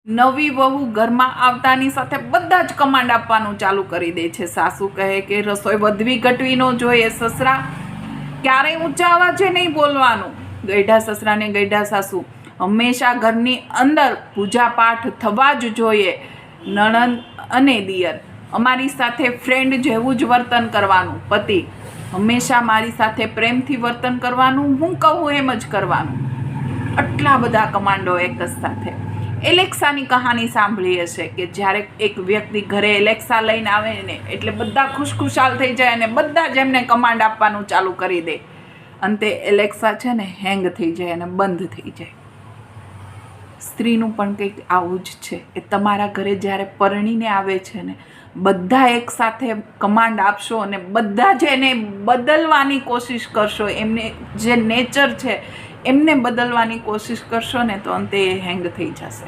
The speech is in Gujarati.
નવી વહુ ઘરમાં આવતાની સાથે બધા જ કમાન્ડ આપવાનું ચાલુ કરી દે છે. સાસુ કહે કે રસોઈ વધવી ઘટવી ન જોઈએ. સસરા ક્યારેય ઊંચા અવાજે નહીં બોલવાનું. ગઈઢા સસરા ને ગઈઢા સાસુ હંમેશા ઘરની અંદર પૂજા પાઠ થવા જ જોઈએ. નણંદ અને દિયર અમારી સાથે ફ્રેન્ડ જેવું જ વર્તન કરવાનું. પતિ હંમેશા મારી સાથે પ્રેમથી વર્તન કરવાનું, હું કહું એમ જ કરવાનું. આટલા બધા કમાન્ડો એક જ સાથે. એલેક્સાની કહાની સાંભળી હશે કે જ્યારે એક વ્યક્તિ ઘરે એલેક્સા લઈને આવે ને એટલે બધા ખુશખુશાલ થઈ જાય અને બધા જ એમને કમાન્ડ આપવાનું ચાલુ કરી દે. અંતે એલેક્સા છે ને હેંગ થઈ જાય અને બંધ થઈ જાય. સ્ત્રીનું પણ કંઈક આવું જ છે. એ તમારા ઘરે જ્યારે પરણીને આવે છે ને બધા એક સાથે કમાન્ડ આપશો અને બધા જ એને બદલવાની કોશિશ કરશો. એમને જે નેચર છે એમને બદલવાની કોશિશ કરશો ને તો અંતે એ હેંગ થઈ જશે.